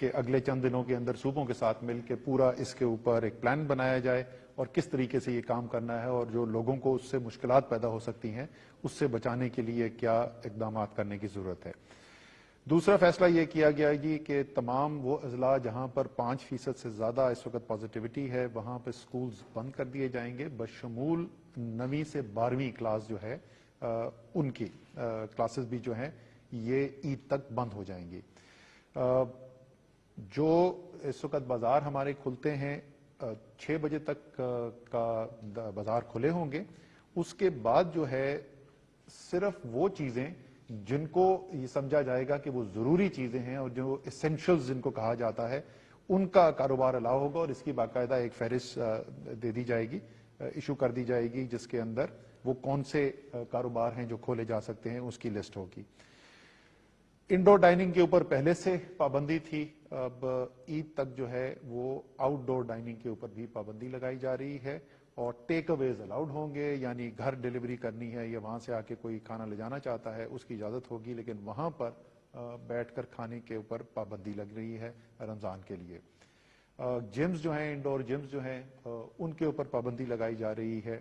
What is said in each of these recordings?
کہ اگلے چند دنوں کے اندر صوبوں کے ساتھ مل کے پورا اس کے اوپر ایک پلان بنایا جائے اور کس طریقے سے یہ کام کرنا ہے اور جو لوگوں کو اس سے مشکلات پیدا ہو سکتی ہیں اس سے بچانے کے لیے کیا اقدامات کرنے کی ضرورت ہے۔ دوسرا فیصلہ یہ کیا گیا جی کہ تمام وہ اضلاع جہاں پر 5% سے زیادہ اس وقت پازیٹیوٹی ہے وہاں پہ سکولز بند کر دیے جائیں گے، بشمول 9ویں سے 12ویں کلاس جو ہے ان کی کلاسز بھی جو ہیں یہ عید تک بند ہو جائیں گی۔ جو اس وقت بازار ہمارے کھلتے ہیں 6 بجے تک کا بازار کھلے ہوں گے، اس کے بعد جو ہے صرف وہ چیزیں جن کو یہ سمجھا جائے گا کہ وہ ضروری چیزیں ہیں اور جو اسینشلز جن کو کہا جاتا ہے ان کا کاروبار الاؤ ہوگا اور اس کی باقاعدہ ایک فہرست دے دی جائے گی، ایشو کر دی جائے گی جس کے اندر وہ کون سے کاروبار ہیں جو کھولے جا سکتے ہیں اس کی لسٹ ہوگی۔ انڈور ڈائننگ کے اوپر پہلے سے پابندی تھی، اب عید تک جو ہے وہ آؤٹ ڈور ڈائننگ کے اوپر بھی پابندی لگائی جا رہی ہے اور ٹیک اویز الاؤڈ ہوں گے، یعنی گھر ڈیلیوری کرنی ہے یا وہاں سے آ کے کوئی کھانا لے جانا چاہتا ہے اس کی اجازت ہوگی، لیکن وہاں پر بیٹھ کر کھانے کے اوپر پابندی لگ رہی ہے رمضان کے لیے۔ جمز جو ہیں انڈور جمز جو ہیں ان کے اوپر پابندی لگائی جا رہی ہے۔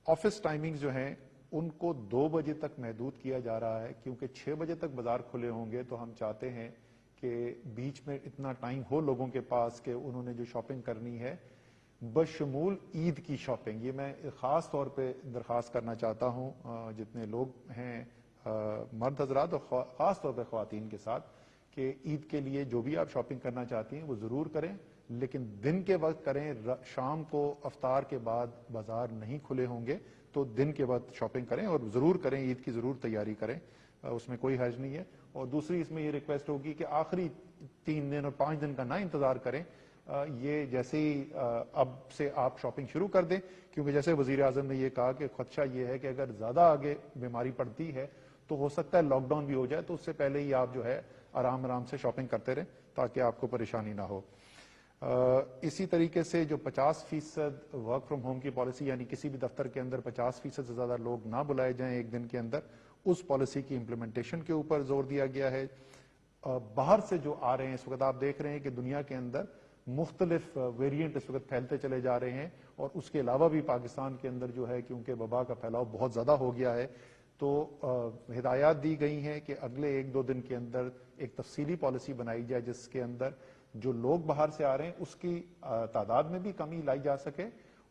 آفس ٹائمنگز جو ہیں ان کو 2 بجے تک محدود کیا جا رہا ہے کیونکہ 6 بجے تک بازار کھلے ہوں گے تو ہم چاہتے ہیں کہ بیچ میں اتنا ٹائم ہو لوگوں کے پاس کہ انہوں نے جو شاپنگ کرنی ہے بشمول عید کی شاپنگ، یہ میں خاص طور پہ درخواست کرنا چاہتا ہوں جتنے لوگ ہیں مرد حضرات اور خاص طور پہ خواتین کے ساتھ کہ عید کے لیے جو بھی آپ شاپنگ کرنا چاہتی ہیں وہ ضرور کریں، لیکن دن کے وقت کریں، شام کو افطار کے بعد بازار نہیں کھلے ہوں گے تو دن کے بعد شاپنگ کریں اور ضرور کریں، عید کی ضرور تیاری کریں، اس میں کوئی حرج نہیں ہے۔ اور دوسری اس میں یہ ریکویسٹ ہوگی کہ آخری 3 دن اور 5 دن کا نہ انتظار کریں، یہ جیسے ہی اب سے آپ شاپنگ شروع کر دیں، کیونکہ جیسے وزیر اعظم نے یہ کہا کہ خدشہ یہ ہے کہ اگر زیادہ آگے بیماری پڑتی ہے تو ہو سکتا ہے لاک ڈاؤن بھی ہو جائے، تو اس سے پہلے ہی آپ جو ہے آرام سے شاپنگ کرتے رہیں تاکہ آپ کو پریشانی نہ ہو۔ اسی طریقے سے جو 50% ورک فرام ہوم کی پالیسی، یعنی کسی بھی دفتر کے اندر 50% سے زیادہ لوگ نہ بلائے جائیں ایک دن کے اندر، اس پالیسی کی امپلیمنٹیشن کے اوپر زور دیا گیا ہے۔ باہر سے جو آ رہے ہیں اس وقت آپ دیکھ رہے ہیں کہ دنیا کے اندر مختلف ویریئنٹ اس وقت پھیلتے چلے جا رہے ہیں اور اس کے علاوہ بھی پاکستان کے اندر جو ہے کیونکہ وبا کا پھیلاؤ بہت زیادہ ہو گیا ہے تو ہدایات دی گئی ہیں کہ اگلے 1-2 دن کے اندر ایک تفصیلی پالیسی بنائی جائے جس کے اندر جو لوگ باہر سے آ رہے ہیں اس کی تعداد میں بھی کمی لائی جا سکے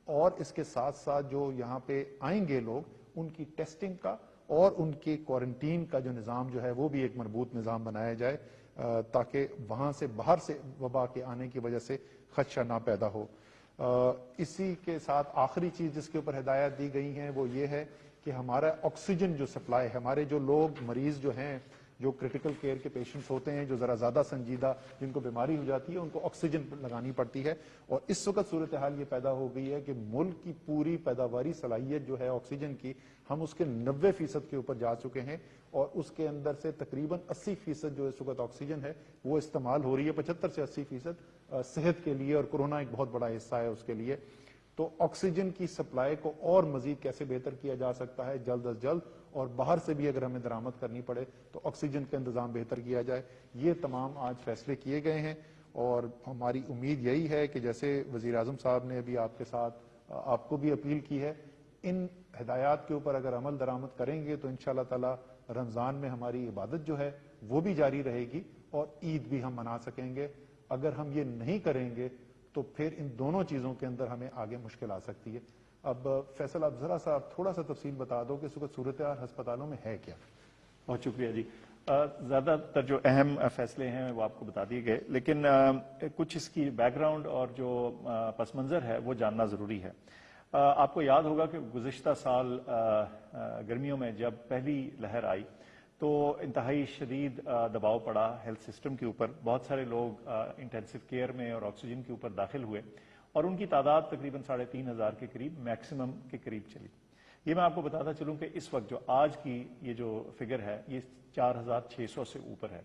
اور اس کے ساتھ ساتھ جو یہاں پہ آئیں گے لوگ ان کی ٹیسٹنگ کا اور ان کی کوارنٹین کا جو نظام جو ہے وہ بھی ایک مربوط نظام بنایا جائے تاکہ وہاں سے باہر سے وبا کے آنے کی وجہ سے خدشہ نہ پیدا ہو۔ اسی کے ساتھ آخری چیز جس کے اوپر ہدایات دی گئی ہیں وہ یہ ہے کہ ہمارا آکسیجن جو سپلائی ہے، ہمارے جو لوگ مریض جو ہیں جو کرٹیکل کیئر کے پیشنٹس ہوتے ہیں جو ذرا زیادہ سنجیدہ جن کو بیماری ہو جاتی ہے ان کو آکسیجن لگانی پڑتی ہے اور اس وقت صورتحال یہ پیدا ہو گئی ہے کہ ملک کی پوری پیداواری صلاحیت جو ہے آکسیجن کی ہم اس کے 90% کے اوپر جا چکے ہیں اور اس کے اندر سے تقریباً 80% جو اس وقت آکسیجن ہے وہ استعمال ہو رہی ہے، 75 سے 80% صحت کے لیے اور کورونا ایک بہت بڑا حصہ ہے اس کے لیے۔ تو آکسیجن کی سپلائی کو اور مزید کیسے بہتر کیا جا سکتا ہے جلد از جلد، اور باہر سے بھی اگر ہمیں درآمد کرنی پڑے تو آکسیجن کا انتظام بہتر کیا جائے، یہ تمام آج فیصلے کیے گئے ہیں اور ہماری امید یہی ہے کہ جیسے وزیر اعظم صاحب نے ابھی آپ کے ساتھ آپ کو بھی اپیل کی ہے، ان ہدایات کے اوپر اگر عمل درآمد کریں گے تو انشاءاللہ تعالی رمضان میں ہماری عبادت جو ہے وہ بھی جاری رہے گی اور عید بھی ہم منا سکیں گے۔ اگر ہم یہ نہیں کریں گے تو پھر ان دونوں چیزوں کے اندر ہمیں آگے مشکل آ سکتی ہے۔ اب فیصل آپ ذرا سا تھوڑا سا تفصیل بتا دو کہ اس وقت صورتحال ہسپتالوں میں ہے کیا؟ بہت شکریہ جی۔ زیادہ تر جو اہم فیصلے ہیں وہ آپ کو بتا دیے گئے، لیکن کچھ اس کی بیک گراؤنڈ اور جو پس منظر ہے وہ جاننا ضروری ہے۔ آپ کو یاد ہوگا کہ گزشتہ سال گرمیوں میں جب پہلی لہر آئی تو انتہائی شدید دباؤ پڑا ہیلتھ سسٹم کے اوپر، بہت سارے لوگ انٹینسو کیئر میں اور آکسیجن کے اوپر داخل ہوئے اور ان کی تعداد تقریباً 3,500 کے قریب میکسیمم کے قریب چلی۔ یہ میں آپ کو بتاتا چلوں کہ اس وقت جو آج کی یہ جو فگر ہے یہ 4,600 سے اوپر ہے،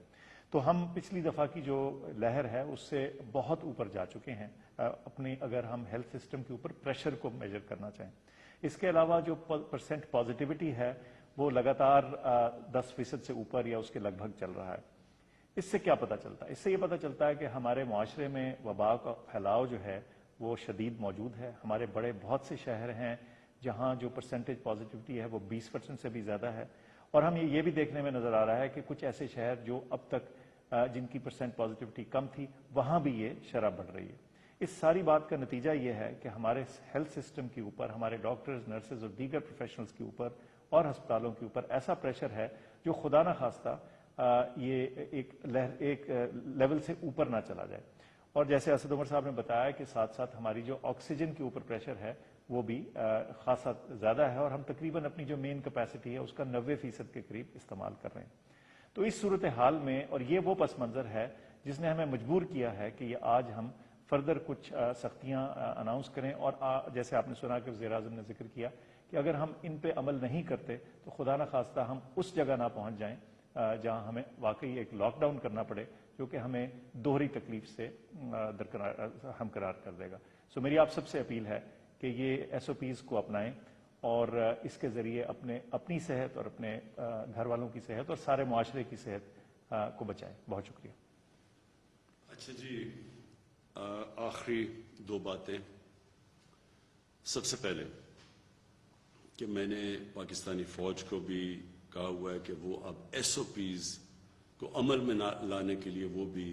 تو ہم پچھلی دفعہ کی جو لہر ہے اس سے بہت اوپر جا چکے ہیں اپنی اگر ہم ہیلتھ سسٹم کے اوپر پریشر کو میجر کرنا چاہیں۔ اس کے علاوہ جو پرسنٹ پازیٹیوٹی ہے وہ لگاتار 10% سے اوپر یا اس کے لگ بھگ چل رہا ہے۔ اس سے کیا پتہ چلتا ہے؟ اس سے یہ پتہ چلتا ہے کہ ہمارے معاشرے میں وبا کا پھیلاؤ جو ہے وہ شدید موجود ہے. ہمارے بڑے بہت سے شہر ہیں جہاں جو پرسنٹیج پازیٹیوٹی ہے وہ 20% سے بھی زیادہ ہے, اور ہم یہ بھی دیکھنے میں نظر آ رہا ہے کہ کچھ ایسے شہر جو اب تک جن کی پرسنٹ پازیٹیوٹی کم تھی وہاں بھی یہ شرح بڑھ رہی ہے. اس ساری بات کا نتیجہ یہ ہے کہ ہمارے ہیلتھ سسٹم کے اوپر, ہمارے ڈاکٹرز, نرسز اور دیگر پروفیشنلز کے اوپر اور ہسپتالوں کے اوپر ایسا پریشر ہے جو خدا نہ خواستہ یہ ایک لیول سے اوپر نہ چلا جائے. اور جیسے اسد عمر صاحب نے بتایا کہ ساتھ ساتھ ہماری جو آکسیجن کے اوپر پریشر ہے وہ بھی خاصا زیادہ ہے, اور ہم تقریباً اپنی جو مین کیپیسٹی ہے اس کا 90% کے قریب استعمال کر رہے ہیں. تو اس صورتحال میں, اور یہ وہ پس منظر ہے جس نے ہمیں مجبور کیا ہے کہ یہ آج ہم فردر کچھ سختیاں اناؤنس کریں, اور جیسے آپ نے سنا کہ وزیر اعظم نے ذکر کیا کہ اگر ہم ان پہ عمل نہیں کرتے تو خدا نہ خواستہ ہم اس جگہ نہ پہنچ جائیں جہاں ہمیں واقعی ایک لاک ڈاؤن کرنا پڑے جو کہ ہمیں دوہری تکلیف سے ہمکنار کر دے گا. سو میری آپ سب سے اپیل ہے کہ یہ SOPs کو اپنائیں اور اس کے ذریعے اپنی صحت اور اپنے گھر والوں کی صحت اور سارے معاشرے کی صحت کو بچائیں. بہت شکریہ. اچھا جی, آخری 2 باتیں. سب سے پہلے کہ میں نے پاکستانی فوج کو بھی کہا ہوا ہے کہ وہ اب SOPs کو عمل میں لانے کے لیے وہ بھی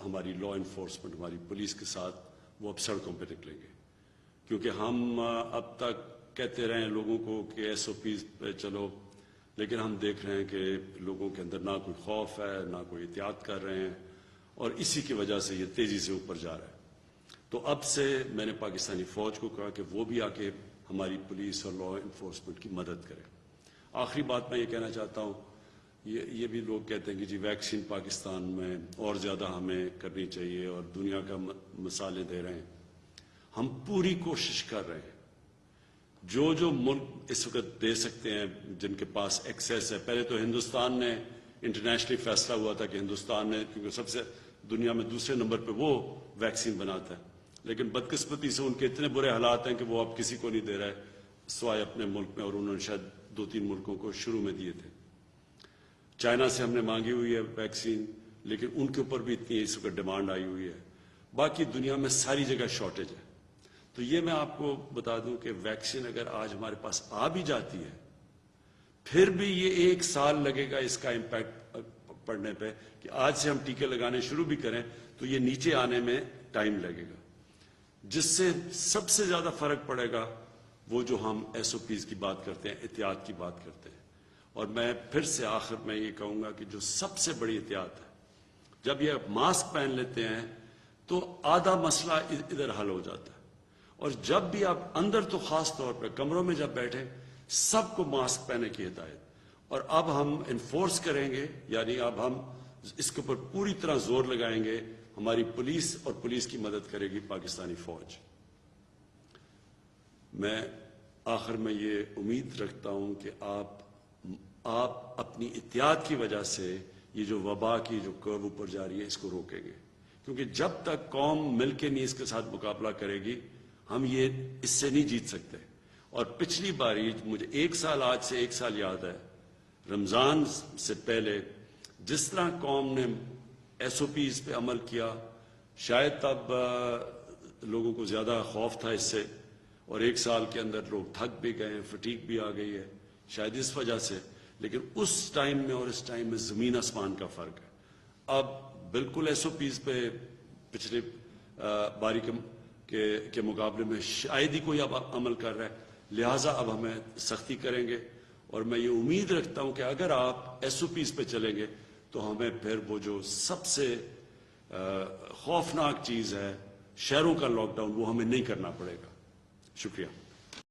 ہماری لا انفورسمنٹ, ہماری پولیس کے ساتھ وہ اب سڑکوں پہ نکلیں گے, کیونکہ ہم اب تک کہتے رہے ہیں لوگوں کو کہ SOPs پہ چلو, لیکن ہم دیکھ رہے ہیں کہ لوگوں کے اندر نہ کوئی خوف ہے, نہ کوئی احتیاط کر رہے ہیں, اور اسی کی وجہ سے یہ تیزی سے اوپر جا رہا ہے. تو اب سے میں نے پاکستانی فوج کو کہا کہ وہ بھی آ کے ہماری پولیس اور لا انفورسمنٹ کی مدد کرے. آخری بات میں یہ کہنا چاہتا ہوں, یہ بھی لوگ کہتے ہیں کہ جی ویکسین پاکستان میں اور زیادہ ہمیں کرنی چاہیے اور دنیا کا مثالیں دے رہے ہیں. ہم پوری کوشش کر رہے ہیں, جو ملک اس وقت دے سکتے ہیں جن کے پاس ایکسیس ہے. پہلے تو ہندوستان نے انٹرنیشنلی فیصلہ ہوا تھا کہ ہندوستان نے, کیونکہ سب سے دنیا میں دوسرے نمبر پہ وہ ویکسین بناتا ہے, لیکن بدقسمتی سے ان کے اتنے برے حالات ہیں کہ وہ اب کسی کو نہیں دے رہے سوائے اپنے ملک میں, اور انہوں نے شاید 2-3 ملکوں کو شروع میں دیے تھے. چائنا سے ہم نے مانگی ہوئی ہے ویکسین, لیکن ان کے اوپر بھی اتنی اس وقت ڈیمانڈ آئی ہوئی ہے. باقی دنیا میں ساری جگہ شارٹیج ہے. تو یہ میں آپ کو بتا دوں کہ ویکسین اگر آج ہمارے پاس آ بھی جاتی ہے, پھر بھی یہ 1 سال لگے گا اس کا امپیکٹ پڑنے پہ, کہ آج سے ہم ٹیکے لگانے شروع بھی کریں تو یہ نیچے آنے میں ٹائم لگے گا. جس سے سب سے زیادہ فرق پڑے گا وہ جو ہم SOPs کی بات کرتے ہیں, احتیاط کی بات کرتے ہیں. اور میں پھر سے آخر میں یہ کہوں گا کہ جو سب سے بڑی احتیاط ہے, جب یہ ماسک پہن لیتے ہیں تو آدھا مسئلہ ادھر حل ہو جاتا ہے. اور جب بھی آپ اندر, تو خاص طور پہ کمروں میں جب بیٹھیں, سب کو ماسک پہننے کی ہدایت. اور اب ہم انفورس کریں گے, یعنی اب ہم اس کے اوپر پوری طرح زور لگائیں گے. ہماری پولیس اور پولیس کی مدد کرے گی پاکستانی فوج. میں آخر میں یہ امید رکھتا ہوں کہ آپ اپنی احتیاط کی وجہ سے یہ جو وبا کی جو کرو اوپر جا رہی ہے اس کو روکیں گے, کیونکہ جب تک قوم مل کے نہیں اس کے ساتھ مقابلہ کرے گی ہم یہ اس سے نہیں جیت سکتے. اور پچھلی باری مجھے 1 سال, آج سے 1 سال یاد ہے, رمضان سے پہلے جس طرح قوم نے SOPs پہ عمل کیا, شاید تب لوگوں کو زیادہ خوف تھا اس سے, اور 1 سال کے اندر لوگ تھک بھی گئے ہیں, فٹیگ بھی آ گئی ہے شاید اس وجہ سے. لیکن اس ٹائم میں اور اس ٹائم میں زمین آسمان کا فرق ہے. اب بالکل SOPs پہ پچھلے باری کے مقابلے میں شاید ہی کوئی اب عمل کر رہا ہے, لہٰذا اب ہمیں سختی کریں گے. اور میں یہ امید رکھتا ہوں کہ اگر آپ SOPs پہ چلیں گے تو ہمیں پھر وہ جو سب سے خوفناک چیز ہے, شہروں کا لاک ڈاؤن, وہ ہمیں نہیں کرنا پڑے گا. شکریہ.